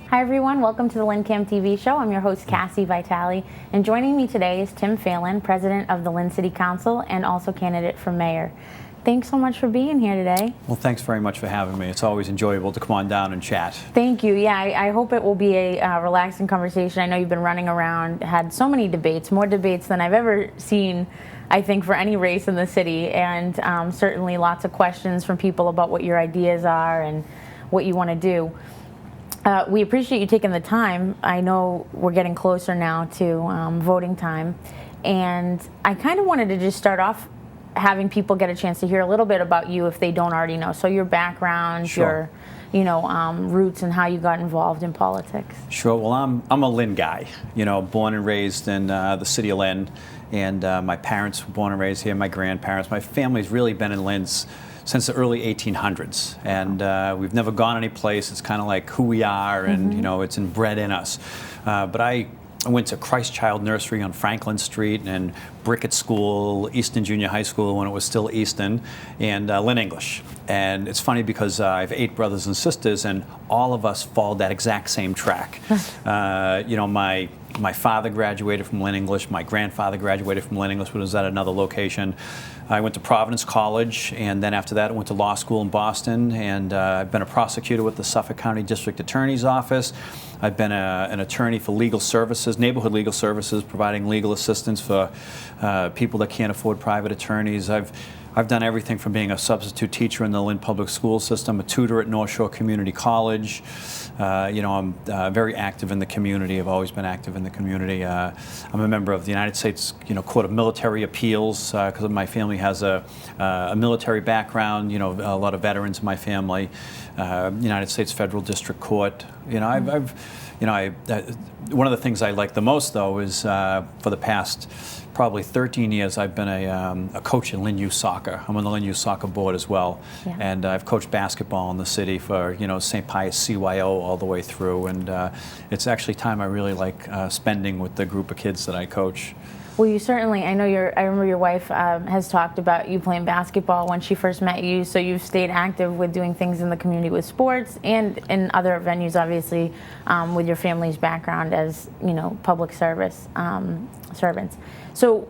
Hi everyone, welcome to the LynnCAM TV Show. I'm your host Cassie Vitali, and joining me today is Tim Phelan, President of the Lynn City Council and also candidate for Mayor. Thanks so much for being here today. Well, thanks very much for having me. It's always enjoyable to come on down and chat. Thank you. Yeah, I hope it will be a relaxing conversation. I know you've been running around, had so many debates, more debates than I've ever seen, I think, for any race in the city, and certainly lots of questions from people about what your ideas are and what you want to do. We appreciate you taking the time. I know we're getting closer now to voting time, and I kind of wanted to just start off having people get a chance to hear a little bit about you if they don't already know. So your background, Sure. your roots, and how you got involved in politics. Sure. Well, I'm a Lynn guy. Born and raised in the city of Lynn, and my parents were born and raised here. My grandparents, my family's really been in Lynn's since the early 1800s, and we've never gone any place. It's kind of like who we are, and it's inbred in us. But I went to Christ Child Nursery on Franklin Street and Brickett School, Easton Junior High School when it was still Easton, and Lynn English. And it's funny because I have 8 brothers and sisters, and all of us followed that exact same track. My father graduated from Lynn English. My grandfather graduated from Lynn English, but was at another location. I went to Providence College, and then after that I went to law school in Boston, and I've been a prosecutor with the Suffolk County District Attorney's Office. I've been an attorney for legal services, neighborhood legal services, providing legal assistance for people that can't afford private attorneys. I've done everything from being a substitute teacher in the Lynn Public School System, a tutor at North Shore Community College. I'm very active in the community. I've always been active in the community. I'm a member of the United States, Court of Military Appeals because my family has a military background. A lot of veterans in my family. United States Federal District Court. One of the things I like the most, though, is for the past probably 13 years, I've been a coach in Lynn Youth Soccer. I'm on the Lynn Youth Soccer board as well. Yeah. And I've coached basketball in the city for, St. Pius CYO all the way through. And it's actually time I really like spending with the group of kids that I coach. Well, you certainly, I remember your wife has talked about you playing basketball when she first met you, so you've stayed active with doing things in the community with sports and in other venues, obviously, with your family's background as, public service servants. So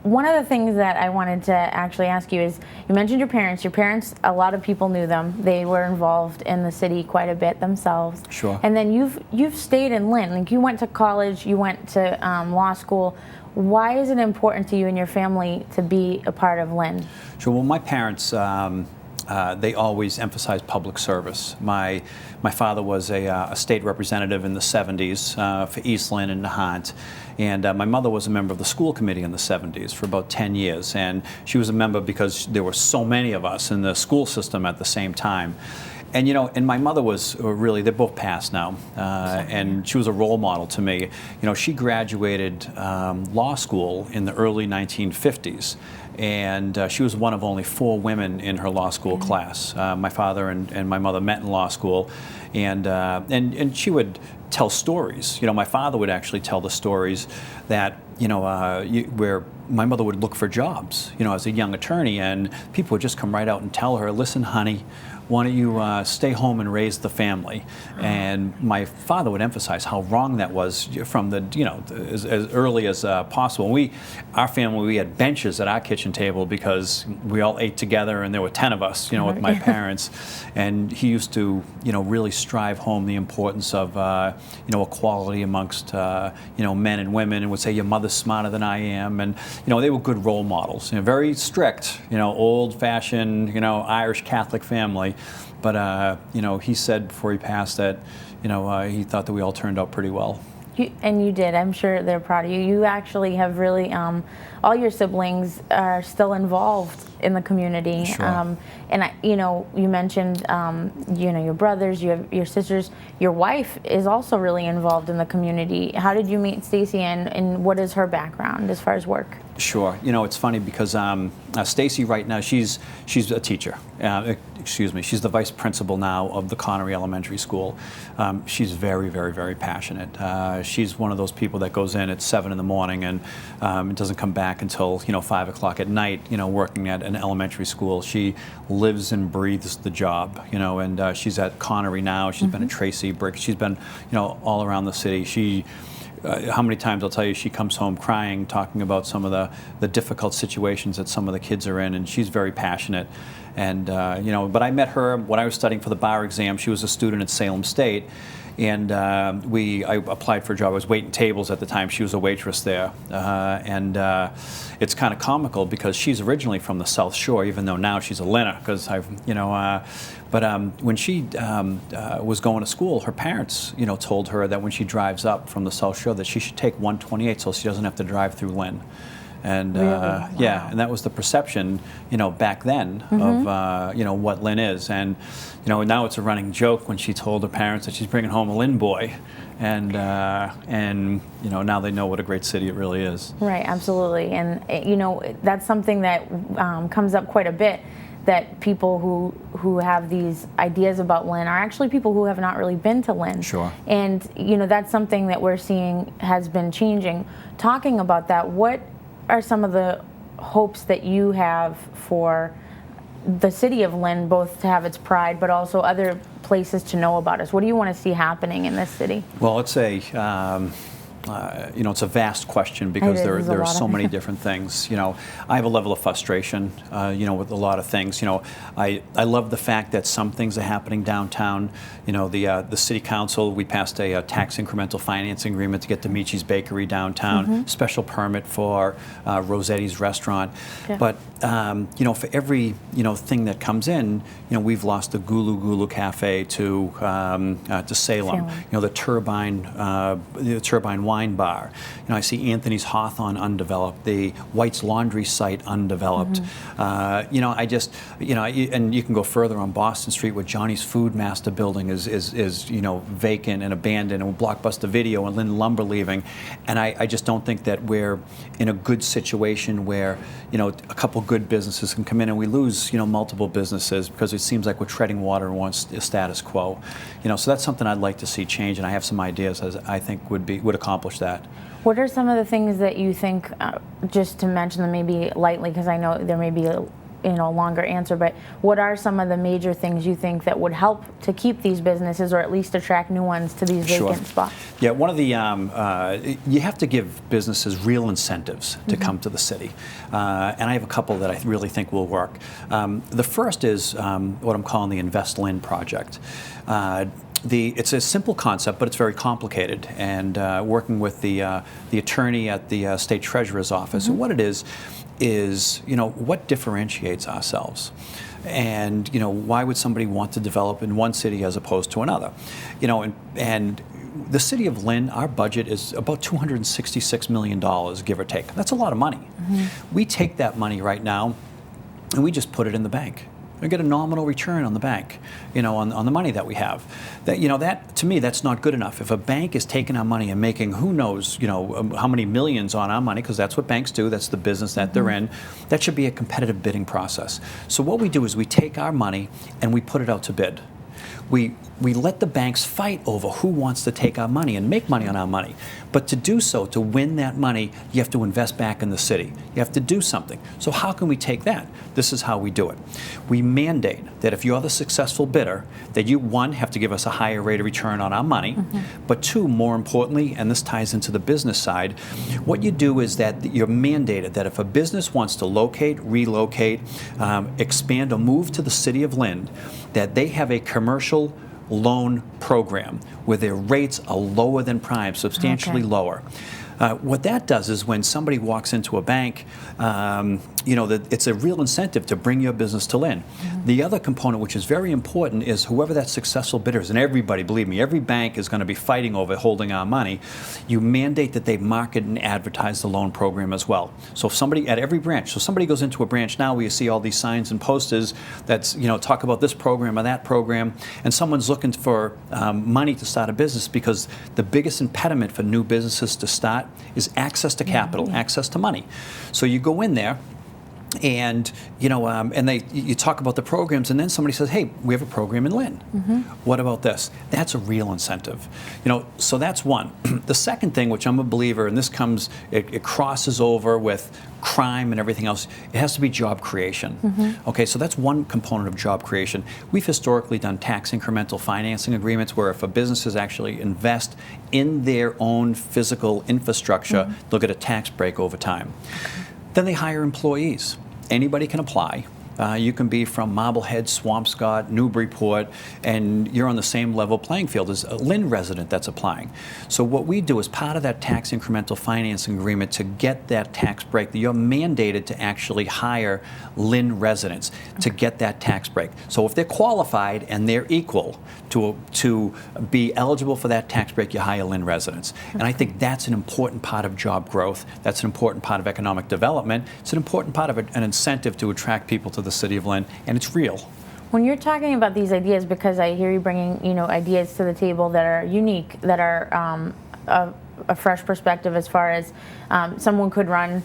one of the things that I wanted to actually ask you is, you mentioned your parents. Your parents, a lot of people knew them. They were involved in the city quite a bit themselves. Sure. And then you've stayed in Lynn. Like, you went to college, you went to law school. Why is it important to you and your family to be a part of Lynn? Sure. Well, my parents, they always emphasized public service. My father was a state representative in the 70s for East Lynn and Nahant, and my mother was a member of the school committee in the 70s for about 10 years, and she was a member because there were so many of us in the school system at the same time. And and my mother was really, they're both passed now, and she was a role model to me. She graduated law school in the early 1950s, and she was one of only 4 women in her law school class. My father and my mother met in law school, and she would tell stories. My father would actually tell the stories that where my mother would look for jobs, as a young attorney, and people would just come right out and tell her, "Listen, honey, why don't you stay home and raise the family?" And my father would emphasize how wrong that was from the, as early as possible. Our family, we had benches at our kitchen table because we all ate together, and there were 10 of us, with my parents. And he used to, really strive home the importance of, equality amongst, men and women, and would say, "Your mother's smarter than I am." And, they were good role models, very strict, old-fashioned, Irish Catholic family. But, he said before he passed that, he thought that we all turned out pretty well. And you did. I'm sure they're proud of you. You actually have really, all your siblings are still involved in the community. Sure. And you mentioned, your brothers, you have your sisters. Your wife is also really involved in the community. How did you meet Stacy, and what is her background as far as work? Sure. It's funny because Stacy right now, she's a teacher. excuse me, she's the vice principal now of the Connery Elementary School. She's very, very, very passionate. She's one of those people that goes in at 7 in the morning and doesn't come back until 5 o'clock at night. Working at an elementary school, she lives and breathes the job. And she's at Connery now. She's been at Tracy Brick. She's been all around the city. How many times I'll tell you she comes home crying, talking about some of the difficult situations that some of the kids are in, and she's very passionate. And but I met her when I was studying for the bar exam. She was a student at Salem State, and I applied for a job. I was waiting tables at the time. She was a waitress there, and it's kind of comical because she's originally from the South Shore, even though now she's a Lynner. Because but when she was going to school, her parents, told her that when she drives up from the South Shore, that she should take 128 so she doesn't have to drive through Lynn. And really? Wow. yeah, and that was the perception, back then of what Lynn is. And now it's a running joke when she told her parents that she's bringing home a Lynn boy, and now they know what a great city it really is. Right, absolutely, and that's something that comes up quite a bit. That people who have these ideas about Lynn are actually people who have not really been to Lynn. Sure. And that's something that we're seeing has been changing. Talking about that, what are some of the hopes that you have for the city of Lynn, both to have its pride, but also other places to know about us? What do you want to see happening in this city? Well, it's a it's a vast question because there are so many different things. I have a level of frustration, with a lot of things. I love the fact that some things are happening downtown. The city council, we passed a tax incremental financing agreement to get Demici's Bakery downtown, special permit for Rossetti's restaurant. Yeah. But for every thing that comes in, we've lost the Gulu Gulu Cafe to Salem. The Turbine Wine Bar. I see Anthony's Hawthorne undeveloped, the White's Laundry site undeveloped. I just, and you can go further on Boston Street where Johnny's Food Master building is vacant and abandoned, and Blockbuster Video and Lynn Lumber leaving. And I just don't think that we're in a good situation where, a couple good businesses can come in and we lose, multiple businesses because it seems like we're treading water and wants a status quo. So that's something I'd like to see change, and I have some ideas as I think would accomplish that. What are some of the things that you think, just to mention them maybe lightly, because I know there may be a longer answer, but what are some of the major things you think that would help to keep these businesses, or at least attract new ones to these vacant spots? Yeah, one of the, you have to give businesses real incentives to come to the city. And I have a couple that I really think will work. The first is what I'm calling the Invest Lynn project. It's a simple concept, but it's very complicated. And working with the attorney at the state treasurer's office, and what it is what differentiates ourselves, and why would somebody want to develop in one city as opposed to another, and the city of Lynn, our budget is about $266 million, give or take. That's a lot of money. We take that money right now, and we just put it in the bank. We get a nominal return on the bank, on the money that we have. That to me, that's not good enough. If a bank is taking our money and making who knows, how many millions on our money, because that's what banks do, that's the business that they're in, that should be a competitive bidding process. So what we do is we take our money and we put it out to bid. We let the banks fight over who wants to take our money and make money on our money. But to do so, to win that money, you have to invest back in the city. You have to do something. So how can we take that? This is how we do it. We mandate that if you're the successful bidder, that you, one, have to give us a higher rate of return on our money, but two, more importantly, and this ties into the business side, what you do is that you're mandated that if a business wants to locate, relocate, expand, or move to the city of Lynn, that they have a commercial loan program where their rates are lower than prime, substantially lower. What that does is when somebody walks into a bank, it's a real incentive to bring your business to Lynn. The other component, which is very important, is whoever that successful bidder is, and everybody, believe me, every bank is going to be fighting over holding our money, you mandate that they market and advertise the loan program as well. So if somebody, at every branch, so somebody goes into a branch now where you see all these signs and posters that's, talk about this program or that program, and someone's looking for money to start a business, because the biggest impediment for new businesses to start is access to capital, access to money. So you go in there, And and you talk about the programs, and then somebody says, "Hey, we have a program in Lynn. What about this?" That's a real incentive. So that's one. The second thing, which I'm a believer, and this it crosses over with crime and everything else, it has to be job creation. Okay, so that's one component of job creation. We've historically done tax incremental financing agreements where if a businesses actually invest in their own physical infrastructure, they'll get a tax break over time. Then they hire employees. Anybody can apply. You can be from Marblehead, Swampscott, Newburyport, and you're on the same level playing field as a Lynn resident that's applying. So what we do is part of that tax incremental financing agreement to get that tax break. You're mandated to actually hire Lynn residents to get that tax break. So if they're qualified and they're equal to be eligible for that tax break, you hire Lynn residents. And I think that's an important part of job growth. That's an important part of economic development. It's an important part of an incentive to attract people to the city of Lynn, and it's real. When you're talking about these ideas, because I hear you bringing, ideas to the table that are unique, that are a fresh perspective as far as someone could run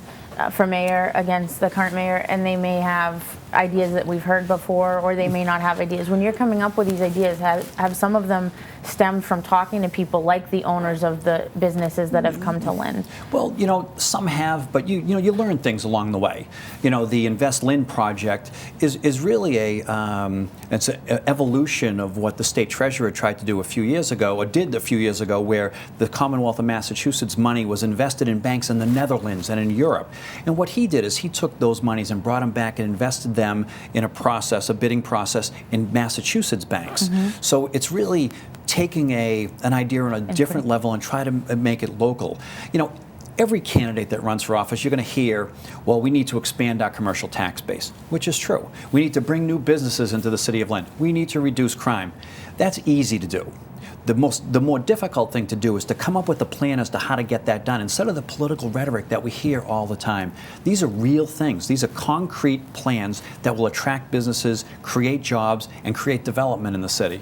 for mayor against the current mayor, and they may have ideas that we've heard before, or they may not have ideas. When you're coming up with these ideas, have some of them stemmed from talking to people like the owners of the businesses that have come to Lynn? Well, some have, but you learn things along the way. The Invest Lynn project is really it's an evolution of what the state treasurer tried to do a few years ago, or did a few years ago, where the Commonwealth of Massachusetts money was invested in banks in the Netherlands and in Europe. And what he did is he took those monies and brought them back and invested them in a bidding process in Massachusetts banks. So it's really taking an idea on a different level and try to make it local. Every candidate that runs for office, you're going to hear, well, we need to expand our commercial tax base, which is true. We need to bring new businesses into the city of Lynn. We need to reduce crime. That's easy to do. The more difficult thing to do is to come up with a plan as to how to get that done, instead of the political rhetoric that we hear all the time. These are real things. These are concrete plans that will attract businesses, create jobs, and create development in the city.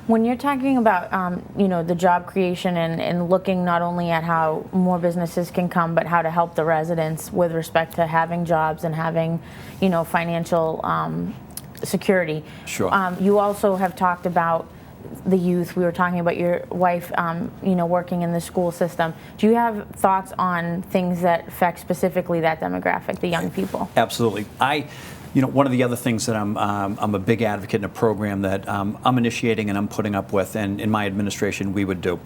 When you're talking about, the job creation and looking not only at how more businesses can come, but how to help the residents with respect to having jobs and having, financial security. Sure. You also have talked about the youth. We were talking about your wife, working in the school system. Do you have thoughts on things that affect specifically that demographic, the young people? Absolutely. One of the other things that I'm a big advocate in a program that I'm initiating and I'm putting up with, and in my administration we would do.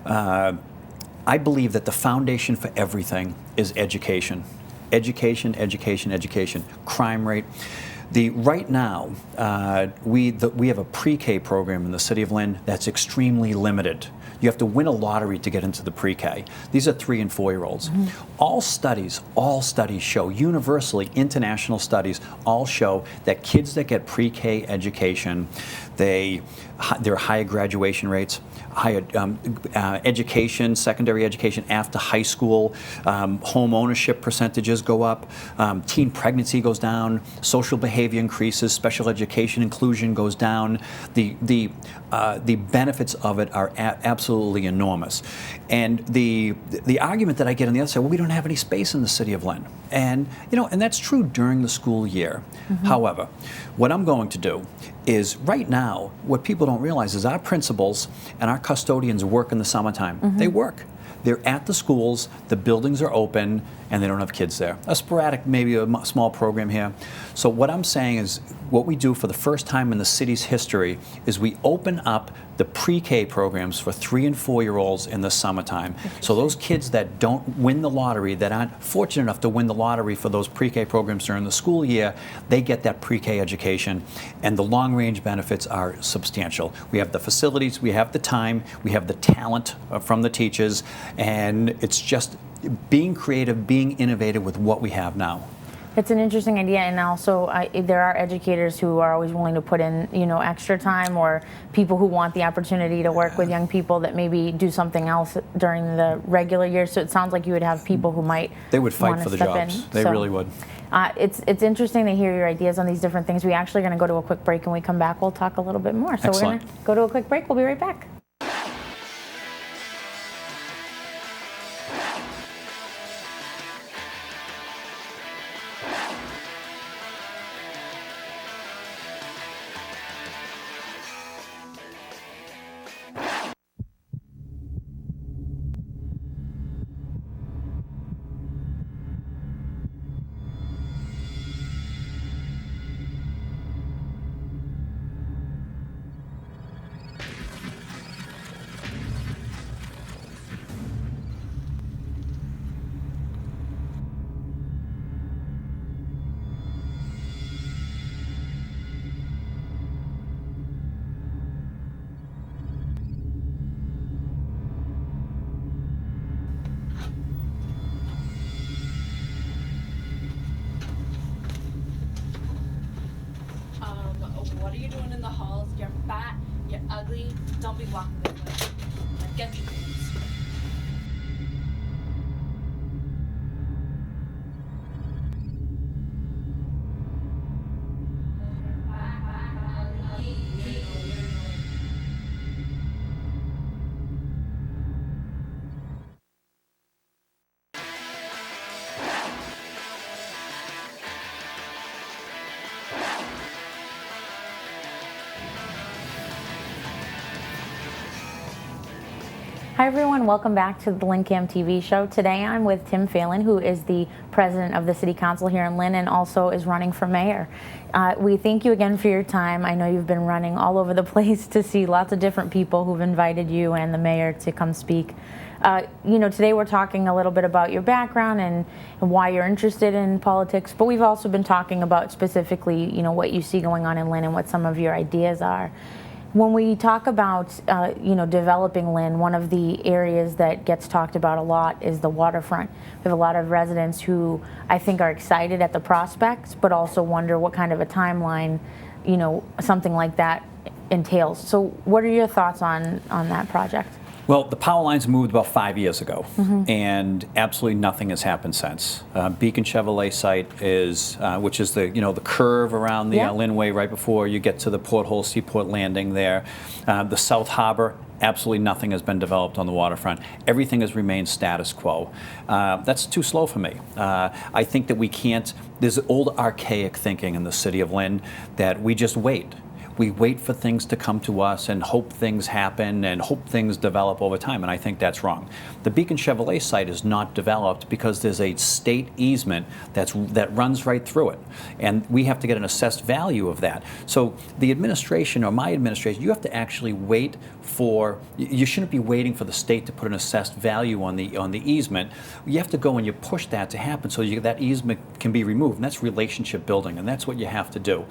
I believe that the foundation for everything is education. Education, education, education. Crime rate. Right now, we have a pre-K program in the city of Lynn that's extremely limited. You have to win a lottery to get into the pre-K. These are 3- and 4-year-olds. All studies show, universally, international studies all show that kids that get pre-K education, there are higher graduation rates, higher education, secondary education after high school, home ownership percentages go up, teen pregnancy goes down, social behavior increases, special education inclusion goes down. The benefits of it are absolutely enormous. And the argument that I get on the other side, well, we don't have any space in the city of Lynn. And and that's true during the school year. However, what I'm going to do is, right now, what people don't realize is our principals and our custodians work in the summertime. They work. They're at the schools, the buildings are open, and they don't have kids there. A sporadic, maybe a small program here. So what I'm saying is, what we do for the first time in the city's history is we open up the pre-K programs for 3- and 4-year-olds in the summertime. So those kids that don't win the lottery, that aren't fortunate enough to win the lottery for those pre-K programs during the school year, they get that pre-K education, and the long-range benefits are substantial. We have the facilities, we have the time, we have the talent from the teachers, and it's just being creative, being innovative with what we have now. It's an interesting idea, and also there are educators who are always willing to put in, extra time, or people who want the opportunity to work with young people that maybe do something else during the regular year. So it sounds like you would have people who might They would fight for the jobs. They really would. It's interesting to hear your ideas on these different things. We're actually going to go to a quick break, and when we come back, we'll talk a little bit more. So Excellent. We're going to go to a quick break. We'll be right back. What are you doing in the halls? You're fat, you're ugly, don't be walking this way. Like, get your things. Hi everyone, welcome back to the LynnCAM TV Show. Today I'm with Tim Phelan, who is the president of the City Council here in Lynn and also is running for mayor. We thank you again for your time. I know you've been running all over the place to see lots of different people who've invited you and the mayor to come speak. Today we're talking a little bit about your background and why you're interested in politics, but we've also been talking about specifically, what you see going on in Lynn and what some of your ideas are. When we talk about, developing Lynn, one of the areas that gets talked about a lot is the waterfront. We have a lot of residents who I think are excited at the prospects, but also wonder what kind of a timeline, something like that entails. So what are your thoughts on that project? Well, the power lines moved about 5 years ago, and absolutely nothing has happened since. Beacon Chevrolet site is, which is the the curve around the Lynnway right before you get to the Porthole Seaport Landing there. The South Harbor, absolutely nothing has been developed on the waterfront. Everything has remained status quo. That's too slow for me. I think that we can't. There's old archaic thinking in the city of Lynn that we just wait. We wait for things to come to us and hope things happen and hope things develop over time, and I think that's wrong. The Beacon Chevrolet site is not developed because there's a state easement that runs right through it, and we have to get an assessed value of that. So the administration, or my administration, you have to actually wait for, you shouldn't be waiting for the state to put an assessed value on the easement. You have to go and you push that to happen so that easement can be removed, and that's relationship building, and that's what you have to do.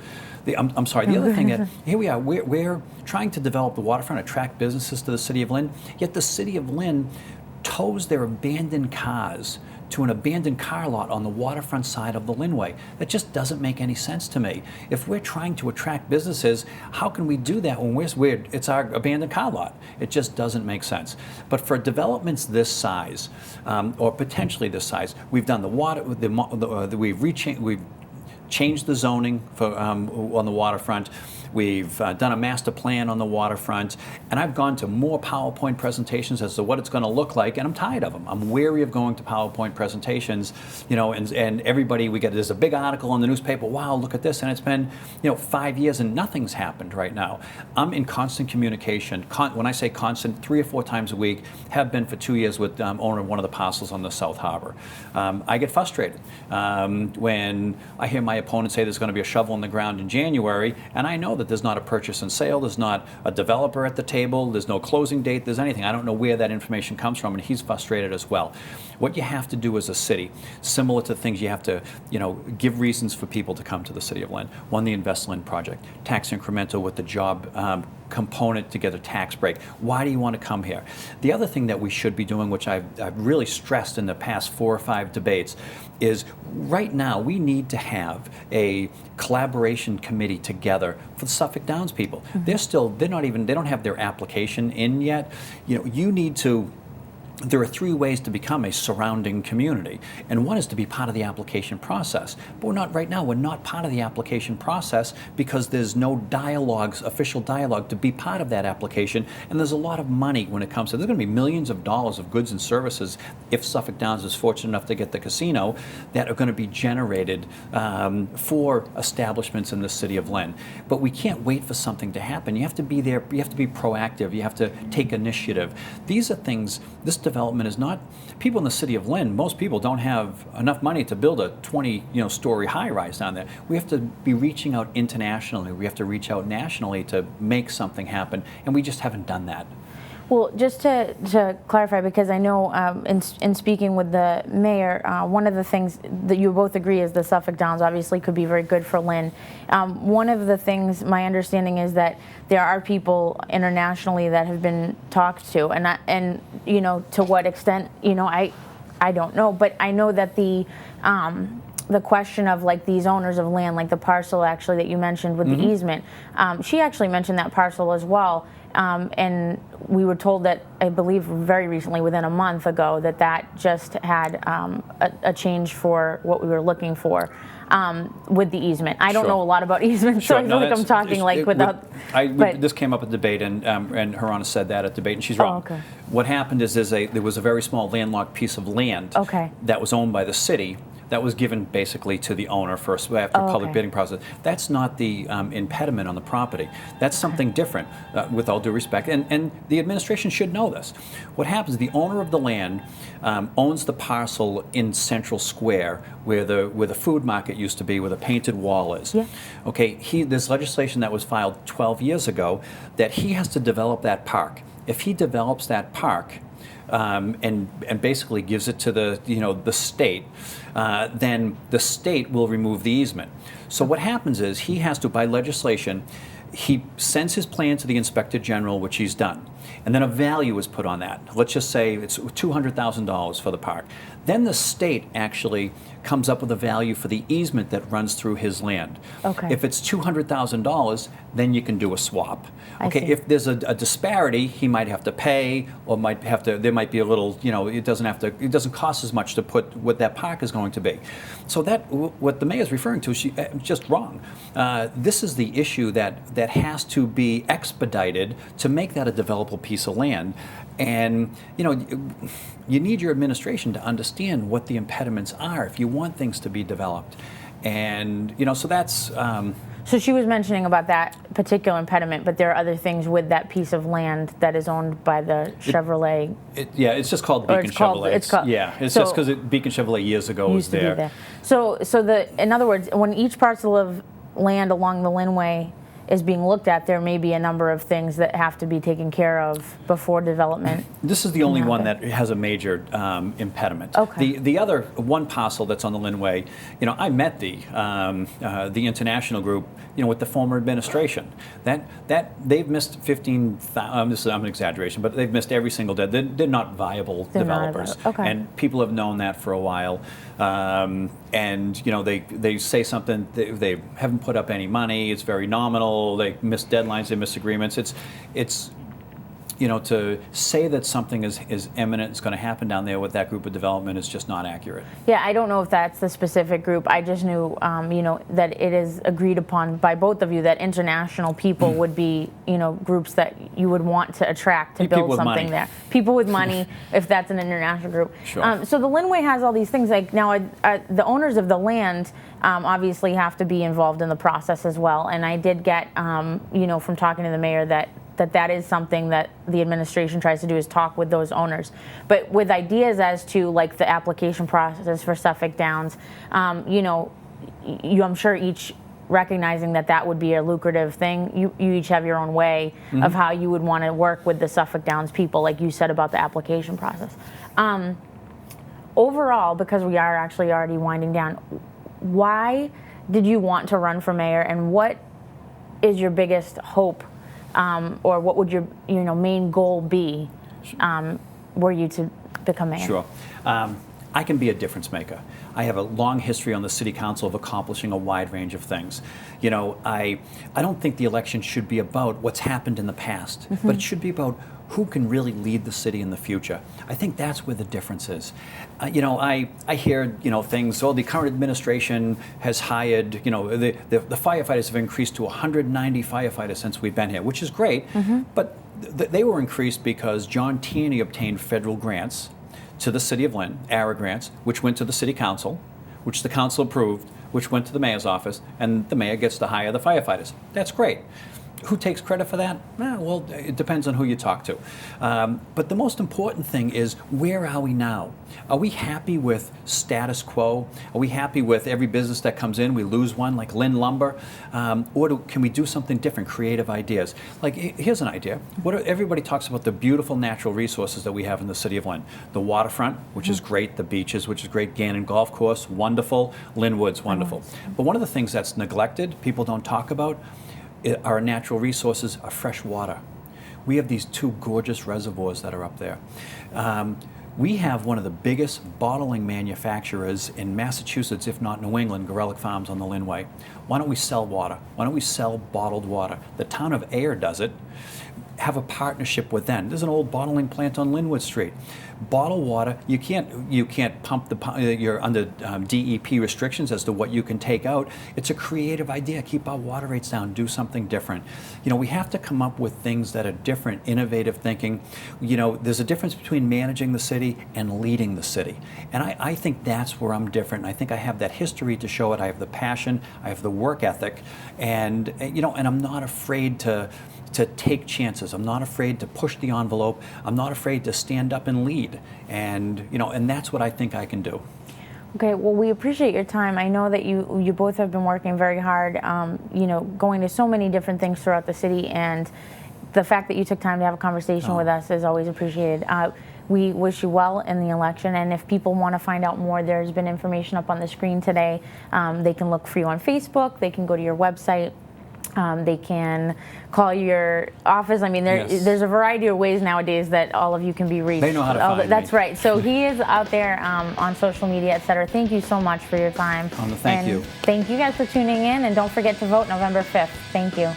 I'm sorry, the other thing, here we are, we're trying to develop the waterfront, attract businesses to the city of Lynn, yet the city of Lynn tows their abandoned cars to an abandoned car lot on the waterfront side of the Lynnway. That just doesn't make any sense to me. If we're trying to attract businesses, how can we do that when it's our abandoned car lot? It just doesn't make sense. But for developments this size, or potentially this size, we've done the water, we've changed the zoning for, on the waterfront. We've done a master plan on the waterfront, and I've gone to more PowerPoint presentations as to what it's going to look like, and I'm tired of them. I'm wary of going to PowerPoint presentations, and everybody, there's a big article in the newspaper, wow, look at this, and it's been, 5 years and nothing's happened right now. I'm in constant communication, when I say constant, 3 or 4 times a week, have been for 2 years with owner of one of the parcels on the South Harbor. I get frustrated when I hear my opponents say there's going to be a shovel in the ground in January, and I know that there's not a purchase and sale, there's not a developer at the table, there's no closing date, there's anything. I don't know where that information comes from, and he's frustrated as well. What you have to do as a city, similar to things you have to, give reasons for people to come to the city of Lynn. One, the Invest Lynn project, tax incremental with the job component to get a tax break. Why do you want to come here? The other thing that we should be doing, which I've really stressed in the past 4 or 5 debates, is right now we need to have a collaboration committee together for the Suffolk Downs people. They don't have their application in yet. You need to. There are 3 ways to become a surrounding community, and one is to be part of the application process. But we're not part of the application process because there's no official dialogue to be part of that application, and there's a lot of money when it comes to, there's going to be millions of dollars of goods and services, if Suffolk Downs is fortunate enough to get the casino, that are going to be generated for establishments in the city of Lynn. But we can't wait for something to happen. You have to be there, you have to be proactive, you have to take initiative. These are things, this development is not, people in the city of Lynn, most people don't have enough money to build a 20-story high-rise down there. We have to be reaching out internationally, we have to reach out nationally to make something happen, and we just haven't done that. Well, just to clarify, because I know in speaking with the mayor, one of the things that you both agree is the Suffolk Downs obviously could be very good for Lynn. One of the things, my understanding is that there are people internationally that have been talked to, and to what extent, I don't know, but I know that the the question of like these owners of land, like the parcel actually that you mentioned with the easement. She actually mentioned that parcel as well. And we were told that, I believe very recently, within a month ago, that just had a change for what we were looking for with the easement. I don't know a lot about easements, so I feel like I'm talking like without. This came up at debate, and Her Honor said that at debate, and she's wrong. Oh, okay. What happened is there was a very small landlocked piece of land that was owned by the city. That was given basically to the owner first after public bidding process. That's not the impediment on the property. That's something different, with all due respect. And the administration should know this. What happens, the owner of the land owns the parcel in Central Square where the food market used to be, where the painted wall is. Yeah. Okay, there's legislation that was filed 12 years ago that he has to develop that park. If he develops that park, and basically gives it to the state, then the state will remove the easement. So what happens is he has to, by legislation, he sends his plan to the Inspector General, which he's done, and then a value is put on that. Let's just say it's $200,000 for the park. Then the state actually comes up with a value for the easement that runs through his land. Okay. If it's $200,000, then you can do a swap. Okay. If there's a disparity, he might have to pay, or there might be a little, it doesn't cost as much to put what that park is going to be. So what the mayor's referring to is just wrong. This is the issue that has to be expedited to make that a developable piece of land. And, you need your administration to understand what the impediments are if you want things to be developed. And, so that's... So she was mentioning about that particular impediment, but there are other things with that piece of land that is owned by the Chevrolet. It's just called Beacon Chevrolet. It's just because Beacon Chevrolet years ago was there. So in other words, when each parcel of land along the Lynnway is being looked at, there may be a number of things that have to be taken care of before development. This is the only one that has a major impediment. Okay. The other one parcel that's on the Lynnway, I met the international group, with the former administration. That they've missed 15,000. This is an exaggeration, but they've missed every single day. They're not viable developers, and people have known that for a while. And they say something. They haven't put up any money. It's very nominal. They miss deadlines, they miss agreements. It's to say that something is imminent, it's going to happen down there with that group of development is just not accurate. Yeah, I don't know if that's the specific group. I just knew, that it is agreed upon by both of you that international people would be, groups that you would want to attract to build something there. People with money, if that's an international group. Sure. So the Lynnway has all these things. Like now, the owners of the land obviously have to be involved in the process as well. And I did get, from talking to the mayor that is something that the administration tries to do, is talk with those owners. But with ideas as to like the application process for Suffolk Downs, I'm sure each recognizing that would be a lucrative thing. You each have your own way of how you would want to work with the Suffolk Downs people, like you said about the application process. Overall, because we are actually already winding down, why did you want to run for mayor, and what is your biggest hope? Or what would your main goal be were you to become mayor? Sure. I can be a difference maker. I have a long history on the city council of accomplishing a wide range of things. I don't think the election should be about what's happened in the past, but it should be about who can really lead the city in the future. I think that's where the difference is. I hear things. The current administration has hired. The firefighters have increased to 190 firefighters since we've been here, which is great. But they were increased because John Tierney obtained federal grants to the city of Lynn, ARA grants, which went to the city council, which the council approved, which went to the mayor's office, and the mayor gets to hire the firefighters. That's great. Who takes credit for that? Well, it depends on who you talk to. But the most important thing is, where are we now? Are we happy with status quo? Are we happy with every business that comes in, we lose one, like Lynn Lumber? Or can we do something different, creative ideas? Like, here's an idea. Everybody talks about the beautiful natural resources that we have in the city of Lynn. The waterfront, which is great, the beaches, which is great, Gannon Golf Course, wonderful, Lynn Woods, wonderful. But one of the things that's neglected, people don't talk about, our natural resources are fresh water. We have these two gorgeous reservoirs that are up there. We have one of the biggest bottling manufacturers in Massachusetts, if not New England, Gorelick Farms on the Lynnway. Why don't we sell water? Why don't we sell bottled water? The town of Ayer does it. Have a partnership with them. There's an old bottling plant on Linwood Street. Bottled water, you can't pump you're under DEP restrictions as to what you can take out. It's a creative idea. Keep our water rates down. Do something different. You know, we have to come up with things that are different, innovative thinking. You know, there's a difference between managing the city and leading the city, and I think that's where I'm different. I think I have that history to show it. I have the passion. I have the work ethic, and you know, and I'm not afraid to take chances. I'm not afraid to push the envelope. I'm not afraid to stand up and lead. And you know, and that's what I think I can do. Okay, well, we appreciate your time. I know that you both have been working very hard, you know, going to so many different things throughout the city, and the fact that you took time to have a conversation with us is always appreciated. We wish you well in the election, and if people want to find out more, there's been information up on the screen today. They can look for you on Facebook. They can go to your website. They can call your office. I mean, there's a variety of ways nowadays that all of you can be reached. They know how to find me. That's right. So he is out there on social media, etc. Thank you so much for your time. Thank you. Thank you guys for tuning in, and don't forget to vote November 5th. Thank you.